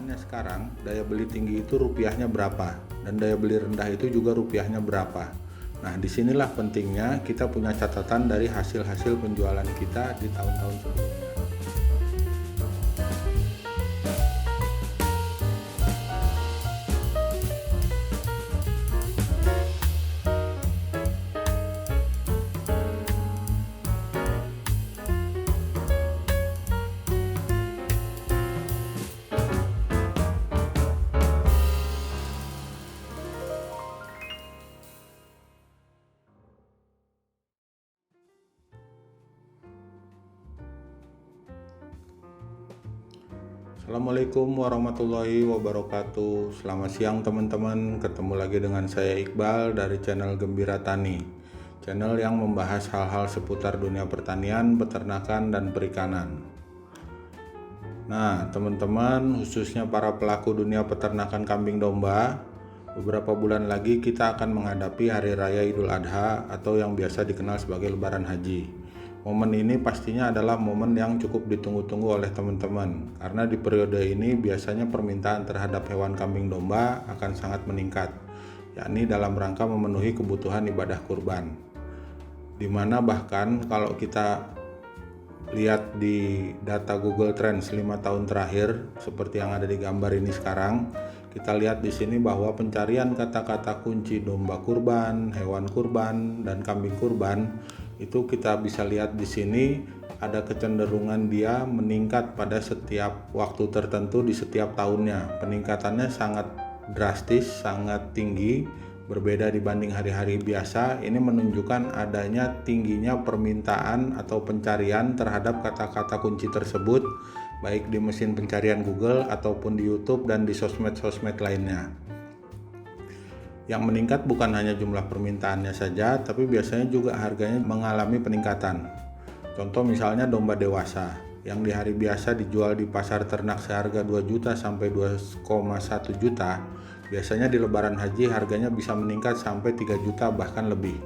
kenyataannya sekarang daya beli tinggi itu rupiahnya berapa dan daya beli rendah itu juga rupiahnya berapa. Nah, disinilah pentingnya kita punya catatan dari hasil-hasil penjualan kita di tahun-tahun sebelumnya. Assalamualaikum warahmatullahi wabarakatuh. Selamat siang teman-teman. Ketemu lagi dengan saya Iqbal dari channel Gembira Tani, channel yang membahas hal-hal seputar dunia pertanian, peternakan, dan perikanan. Nah teman-teman, khususnya para pelaku dunia peternakan kambing domba, beberapa bulan lagi kita akan menghadapi Hari Raya Idul Adha atau yang biasa dikenal sebagai Lebaran Haji. Momen ini pastinya adalah momen yang cukup ditunggu-tunggu oleh teman-teman, karena di periode ini biasanya permintaan terhadap hewan kambing domba akan sangat meningkat, yakni dalam rangka memenuhi kebutuhan ibadah kurban. Dimana bahkan kalau kita lihat di data Google Trends 5 tahun terakhir seperti yang ada di gambar ini sekarang, kita lihat di sini bahwa pencarian kata-kata kunci domba kurban, hewan kurban, dan kambing kurban itu kita bisa lihat di sini ada kecenderungan dia meningkat pada setiap waktu tertentu di setiap tahunnya. Peningkatannya sangat drastis, sangat tinggi, berbeda dibanding hari-hari biasa. Ini menunjukkan adanya tingginya permintaan atau pencarian terhadap kata-kata kunci tersebut, baik di mesin pencarian Google ataupun di YouTube dan di sosmed-sosmed lainnya. Yang meningkat bukan hanya jumlah permintaannya saja, tapi biasanya juga harganya mengalami peningkatan. Contoh misalnya domba dewasa, yang di hari biasa dijual di pasar ternak seharga 2 juta sampai 2,1 juta, biasanya di Lebaran Haji harganya bisa meningkat sampai 3 juta bahkan lebih.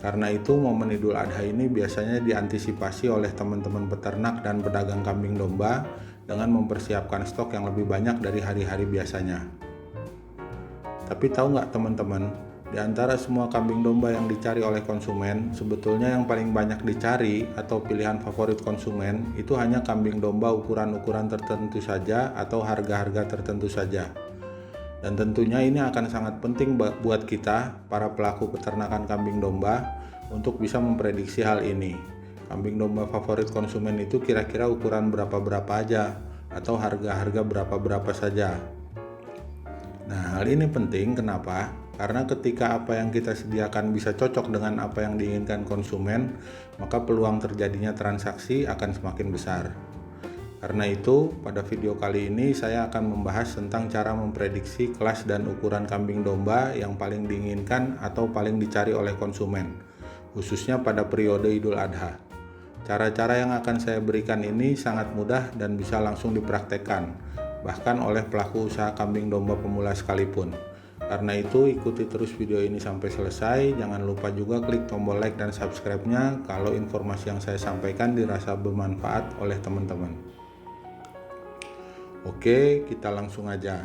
Karena itu momen Idul Adha ini biasanya diantisipasi oleh teman-teman peternak dan pedagang kambing domba dengan mempersiapkan stok yang lebih banyak dari hari-hari biasanya. Tapi tahu nggak teman-teman, di antara semua kambing domba yang dicari oleh konsumen, sebetulnya yang paling banyak dicari atau pilihan favorit konsumen itu hanya kambing domba ukuran-ukuran tertentu saja atau harga-harga tertentu saja. Dan tentunya ini akan sangat penting buat kita, para pelaku peternakan kambing domba, untuk bisa memprediksi hal ini. Kambing domba favorit konsumen itu kira-kira ukuran berapa-berapa aja, atau harga-harga berapa-berapa saja. Nah, hal ini penting kenapa? Karena ketika apa yang kita sediakan bisa cocok dengan apa yang diinginkan konsumen, maka peluang terjadinya transaksi akan semakin besar. Karena itu, pada video kali ini saya akan membahas tentang cara memprediksi kelas dan ukuran kambing domba yang paling diinginkan atau paling dicari oleh konsumen, khususnya pada periode Idul Adha. Cara-cara yang akan saya berikan ini sangat mudah dan bisa langsung dipraktekkan, bahkan oleh pelaku usaha kambing domba pemula sekalipun. Karena itu ikuti terus video ini sampai selesai. Jangan lupa juga klik tombol like dan subscribe-nya kalau informasi yang saya sampaikan dirasa bermanfaat oleh teman-teman. Oke, kita langsung aja.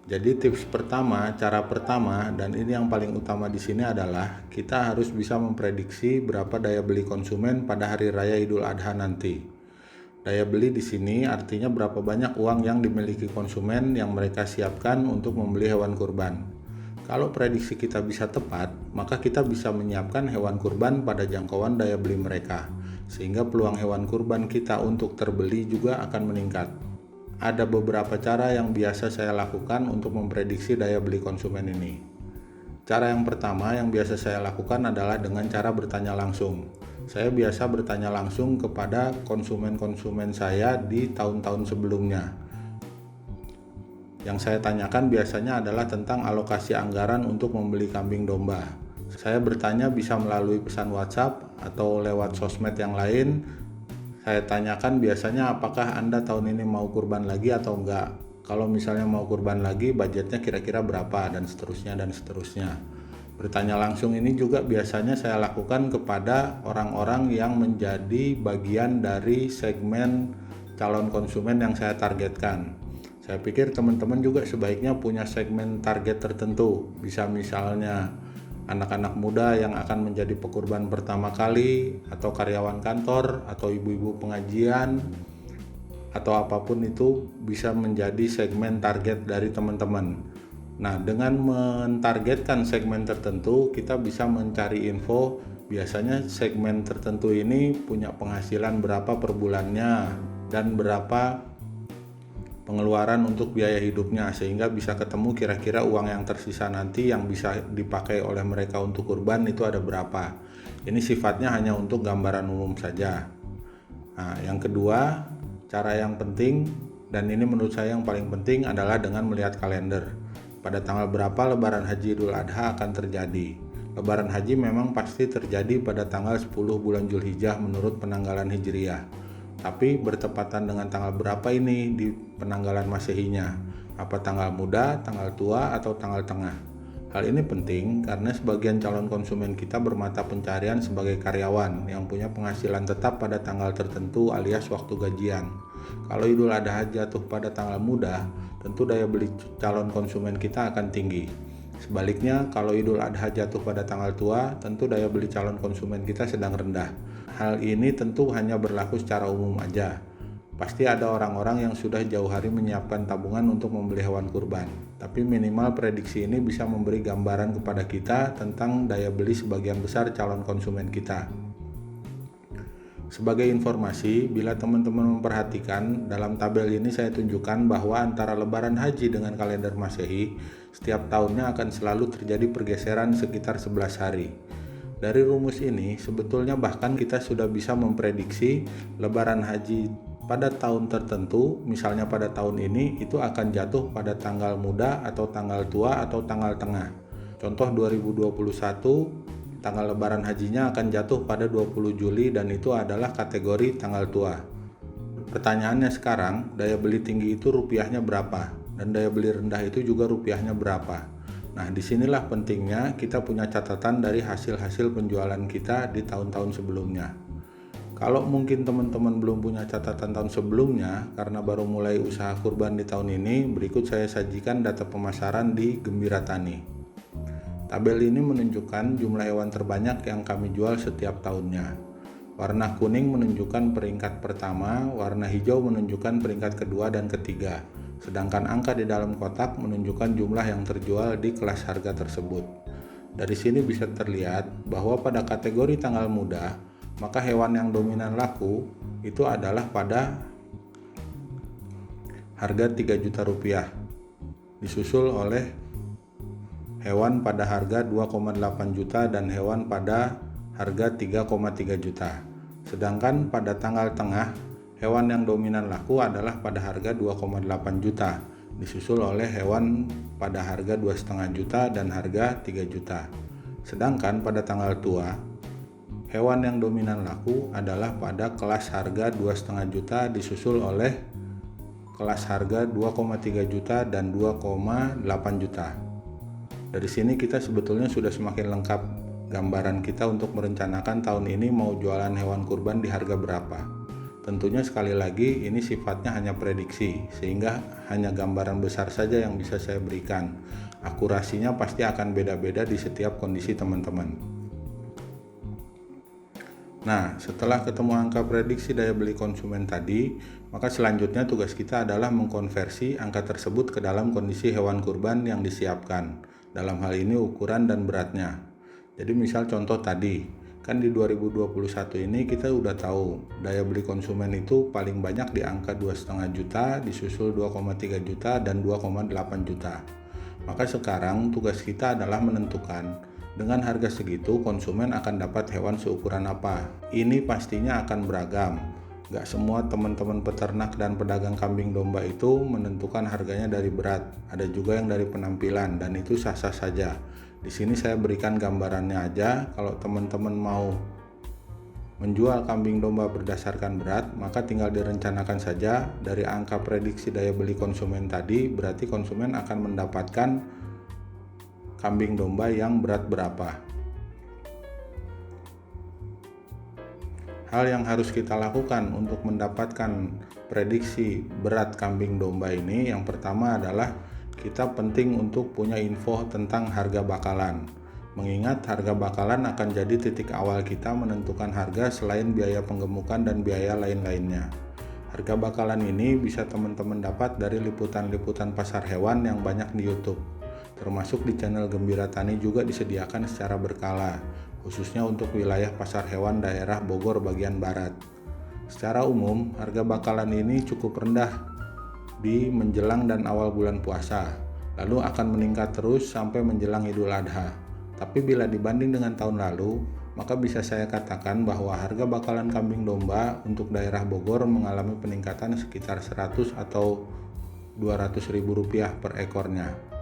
Jadi tips pertama, cara pertama, dan ini yang paling utama di sini adalah kita harus bisa memprediksi berapa daya beli konsumen pada hari raya Idul Adha nanti. Daya beli di sini artinya berapa banyak uang yang dimiliki konsumen yang mereka siapkan untuk membeli hewan kurban. Kalau prediksi kita bisa tepat, maka kita bisa menyiapkan hewan kurban pada jangkauan daya beli mereka, sehingga peluang hewan kurban kita untuk terbeli juga akan meningkat. Ada beberapa cara yang biasa saya lakukan untuk memprediksi daya beli konsumen ini. Cara yang pertama yang biasa saya lakukan adalah dengan cara bertanya langsung. Saya biasa bertanya langsung kepada konsumen-konsumen saya di tahun-tahun sebelumnya. Yang saya tanyakan biasanya adalah tentang alokasi anggaran untuk membeli kambing domba. Saya bertanya bisa melalui pesan WhatsApp atau lewat sosmed yang lain. Saya tanyakan biasanya apakah Anda tahun ini mau kurban lagi atau enggak. Kalau misalnya mau kurban lagi, budgetnya kira-kira berapa, dan seterusnya dan seterusnya. Bertanya langsung ini juga biasanya saya lakukan kepada orang-orang yang menjadi bagian dari segmen calon konsumen yang saya targetkan. Saya pikir teman-teman juga sebaiknya punya segmen target tertentu. Bisa misalnya anak-anak muda yang akan menjadi pekurban pertama kali, atau karyawan kantor, atau ibu-ibu pengajian, atau apapun itu bisa menjadi segmen target dari teman-teman. Nah, dengan mentargetkan segmen tertentu, kita bisa mencari info. Biasanya segmen tertentu ini punya penghasilan berapa per bulannya dan berapa pengeluaran untuk biaya hidupnya, sehingga bisa ketemu kira-kira uang yang tersisa nanti yang bisa dipakai oleh mereka untuk kurban itu ada berapa. Ini sifatnya hanya untuk gambaran umum saja. Nah, yang kedua, cara yang penting, dan ini menurut saya yang paling penting adalah dengan melihat kalender. Pada tanggal berapa Lebaran Haji Idul Adha akan terjadi. Lebaran Haji memang pasti terjadi pada tanggal 10 bulan Zulhijjah menurut penanggalan Hijriyah. Tapi bertepatan dengan tanggal berapa ini di penanggalan Masehinya? Apa tanggal muda, tanggal tua, atau tanggal tengah? Hal ini penting karena sebagian calon konsumen kita bermata pencarian sebagai karyawan yang punya penghasilan tetap pada tanggal tertentu alias waktu gajian. Kalau Idul Adha jatuh pada tanggal muda, tentu daya beli calon konsumen kita akan tinggi. Sebaliknya, kalau Idul Adha jatuh pada tanggal tua, tentu daya beli calon konsumen kita sedang rendah. Hal ini tentu hanya berlaku secara umum aja. Pasti ada orang-orang yang sudah jauh hari menyiapkan tabungan untuk membeli hewan kurban. Tapi minimal prediksi ini bisa memberi gambaran kepada kita tentang daya beli sebagian besar calon konsumen kita. Sebagai informasi, bila teman-teman memperhatikan, dalam tabel ini saya tunjukkan bahwa antara Lebaran Haji dengan kalender Masehi, setiap tahunnya akan selalu terjadi pergeseran sekitar 11 hari. Dari rumus ini, sebetulnya bahkan kita sudah bisa memprediksi Lebaran Haji pada tahun tertentu, misalnya pada tahun ini, itu akan jatuh pada tanggal muda atau tanggal tua atau tanggal tengah. Contoh 2021, tanggal Lebaran Hajinya akan jatuh pada 20 Juli dan itu adalah kategori tanggal tua. Pertanyaannya sekarang, daya beli tinggi itu rupiahnya berapa? Dan daya beli rendah itu juga rupiahnya berapa? Nah, disinilah pentingnya kita punya catatan dari hasil-hasil penjualan kita di tahun-tahun sebelumnya. Kalau mungkin teman-teman belum punya catatan tahun sebelumnya karena baru mulai usaha kurban di tahun ini, berikut saya sajikan data pemasaran di Gembira Tani. Tabel ini menunjukkan jumlah hewan terbanyak yang kami jual setiap tahunnya. Warna kuning menunjukkan peringkat pertama, warna hijau menunjukkan peringkat kedua dan ketiga. Sedangkan angka di dalam kotak menunjukkan jumlah yang terjual di kelas harga tersebut. Dari sini bisa terlihat bahwa pada kategori tanggal muda, maka hewan yang dominan laku itu adalah pada harga 3 juta rupiah, disusul oleh hewan pada harga 2,8 juta dan hewan pada harga 3,3 juta. Sedangkan pada tanggal tengah, hewan yang dominan laku adalah pada harga 2,8 juta, disusul oleh hewan pada harga 2,5 juta dan harga 3 juta. Sedangkan pada tanggal tua, hewan yang dominan laku adalah pada kelas harga 2,5 juta disusul oleh kelas harga 2,3 juta dan 2,8 juta. Dari sini kita sebetulnya sudah semakin lengkap gambaran kita untuk merencanakan tahun ini mau jualan hewan kurban di harga berapa. Tentunya sekali lagi ini sifatnya hanya prediksi, sehingga hanya gambaran besar saja yang bisa saya berikan. Akurasinya pasti akan beda-beda di setiap kondisi teman-teman. Nah, setelah ketemu angka prediksi daya beli konsumen tadi, maka selanjutnya tugas kita adalah mengkonversi angka tersebut ke dalam kondisi hewan kurban yang disiapkan. Dalam hal ini ukuran dan beratnya. Jadi misal contoh tadi, kan di 2021 ini kita udah tahu daya beli konsumen itu paling banyak di angka 2,5 juta, disusul 2,3 juta dan 2,8 juta. Maka sekarang tugas kita adalah menentukan dengan harga segitu konsumen akan dapat hewan seukuran apa. Ini pastinya akan beragam. Gak semua teman-teman peternak dan pedagang kambing domba itu menentukan harganya dari berat. Ada juga yang dari penampilan dan itu sah-sah saja. Di sini saya berikan gambarannya aja. Kalau teman-teman mau menjual kambing domba berdasarkan berat, maka tinggal direncanakan saja dari angka prediksi daya beli konsumen tadi, berarti konsumen akan mendapatkan kambing domba yang berat berapa. Hal yang harus kita lakukan untuk mendapatkan prediksi berat kambing domba ini, yang pertama adalah kita penting untuk punya info tentang harga bakalan. Mengingat harga bakalan akan jadi titik awal kita menentukan harga selain biaya penggemukan dan biaya lain-lainnya. Harga bakalan ini bisa teman-teman dapat dari liputan-liputan pasar hewan yang banyak di YouTube. Termasuk di channel Gembira Tani juga disediakan secara berkala, khususnya untuk wilayah pasar hewan daerah Bogor bagian barat. Secara umum, harga bakalan ini cukup rendah di menjelang dan awal bulan puasa, lalu akan meningkat terus sampai menjelang Idul Adha. Tapi bila dibanding dengan tahun lalu, maka bisa saya katakan bahwa harga bakalan kambing domba untuk daerah Bogor mengalami peningkatan sekitar 100 atau 200 ribu rupiah per ekornya.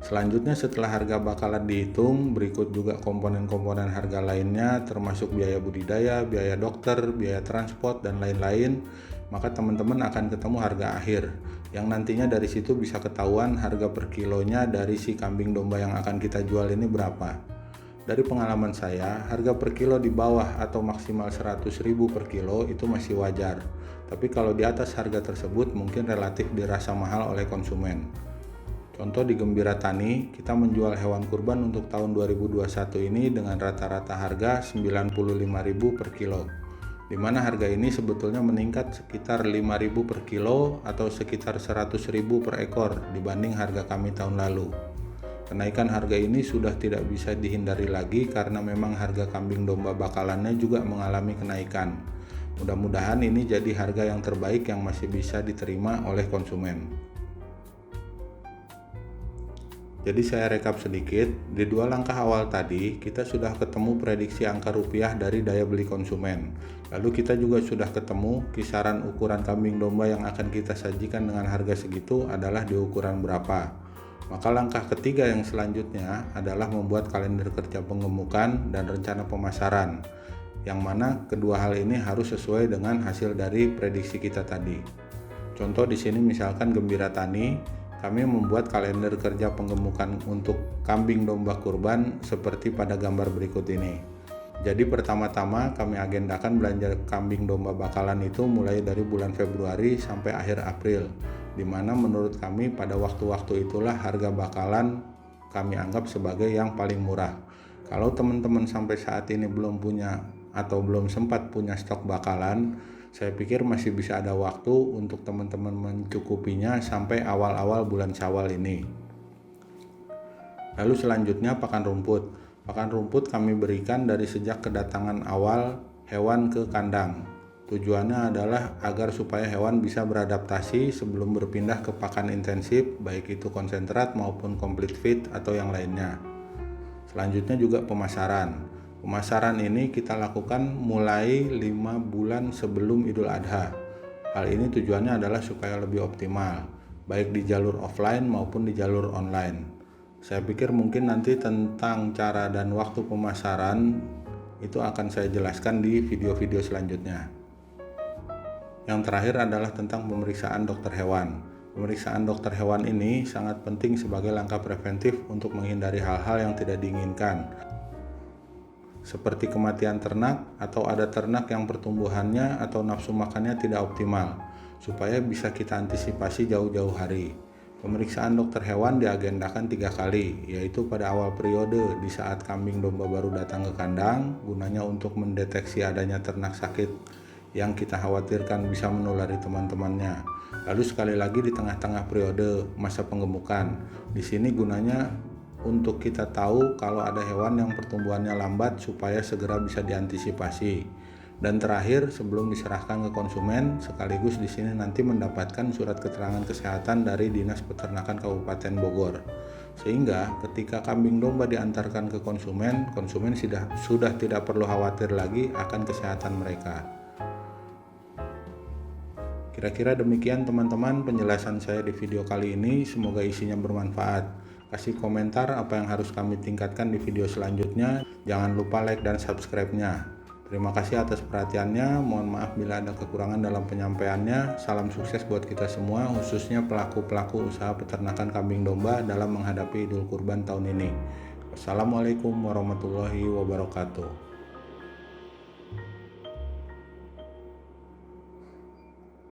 Selanjutnya setelah harga bakalan dihitung, berikut juga komponen-komponen harga lainnya termasuk biaya budidaya, biaya dokter, biaya transport, dan lain-lain. Maka teman-teman akan ketemu harga akhir yang nantinya dari situ bisa ketahuan harga per kilonya dari si kambing domba yang akan kita jual ini berapa. Dari pengalaman saya, harga per kilo di bawah atau maksimal 100 ribu per kilo itu masih wajar. Tapi kalau di atas harga tersebut mungkin relatif dirasa mahal oleh konsumen. Contoh di Gembira Tani, kita menjual hewan kurban untuk tahun 2021 ini dengan rata-rata harga 95.000 per kilo. Di mana harga ini sebetulnya meningkat sekitar 5.000 per kilo atau sekitar 100.000 per ekor dibanding harga kami tahun lalu. Kenaikan harga ini sudah tidak bisa dihindari lagi karena memang harga kambing domba bakalannya juga mengalami kenaikan. Mudah-mudahan ini jadi harga yang terbaik yang masih bisa diterima oleh konsumen. Jadi saya rekap sedikit, di dua langkah awal tadi kita sudah ketemu prediksi angka rupiah dari daya beli konsumen. Lalu kita juga sudah ketemu kisaran ukuran kambing domba yang akan kita sajikan dengan harga segitu adalah di ukuran berapa. Maka langkah ketiga yang selanjutnya adalah membuat kalender kerja penggemukan dan rencana pemasaran. Yang mana kedua hal ini harus sesuai dengan hasil dari prediksi kita tadi. Contoh di sini misalkan Gembira Tani, kami membuat kalender kerja penggemukan untuk kambing domba kurban seperti pada gambar berikut ini. Jadi pertama-tama kami agendakan belanja kambing domba bakalan itu mulai dari bulan Februari sampai akhir April, di mana menurut kami pada waktu-waktu itulah harga bakalan kami anggap sebagai yang paling murah. Kalau teman-teman sampai saat ini belum punya atau belum sempat punya stok bakalan, saya pikir masih bisa ada waktu untuk teman-teman mencukupinya sampai awal-awal bulan Syawal ini. Lalu selanjutnya pakan rumput. Pakan rumput kami berikan dari sejak kedatangan awal hewan ke kandang. Tujuannya adalah agar supaya hewan bisa beradaptasi sebelum berpindah ke pakan intensif, baik itu konsentrat maupun complete feed atau yang lainnya. Selanjutnya juga pemasaran. Pemasaran ini kita lakukan mulai 5 bulan sebelum Idul Adha. Hal ini tujuannya adalah supaya lebih optimal, baik di jalur offline maupun di jalur online. Saya pikir mungkin nanti tentang cara dan waktu pemasaran itu akan saya jelaskan di video-video selanjutnya. Yang terakhir adalah tentang pemeriksaan dokter hewan. Pemeriksaan dokter hewan ini sangat penting sebagai langkah preventif untuk menghindari hal-hal yang tidak diinginkan, seperti kematian ternak atau ada ternak yang pertumbuhannya atau nafsu makannya tidak optimal, supaya bisa kita antisipasi jauh-jauh hari. Pemeriksaan dokter hewan diagendakan 3 kali, yaitu pada awal periode di saat kambing domba baru datang ke kandang, gunanya untuk mendeteksi adanya ternak sakit yang kita khawatirkan bisa menulari teman-temannya. Lalu sekali lagi di tengah-tengah periode masa penggemukan. Di sini gunanya untuk kita tahu kalau ada hewan yang pertumbuhannya lambat supaya segera bisa diantisipasi. Dan terakhir, sebelum diserahkan ke konsumen, sekaligus di sini nanti mendapatkan surat keterangan kesehatan dari Dinas Peternakan Kabupaten Bogor. Sehingga ketika kambing domba diantarkan ke konsumen sudah tidak perlu khawatir lagi akan kesehatan mereka. Kira-kira demikian teman-teman penjelasan saya di video kali ini, semoga isinya bermanfaat. Kasih komentar apa yang harus kami tingkatkan di video selanjutnya. Jangan lupa like dan subscribe-nya. Terima kasih atas perhatiannya. Mohon maaf bila ada kekurangan dalam penyampaiannya. Salam sukses buat kita semua, khususnya pelaku-pelaku usaha peternakan kambing domba dalam menghadapi Idul Kurban tahun ini. Wassalamualaikum warahmatullahi wabarakatuh.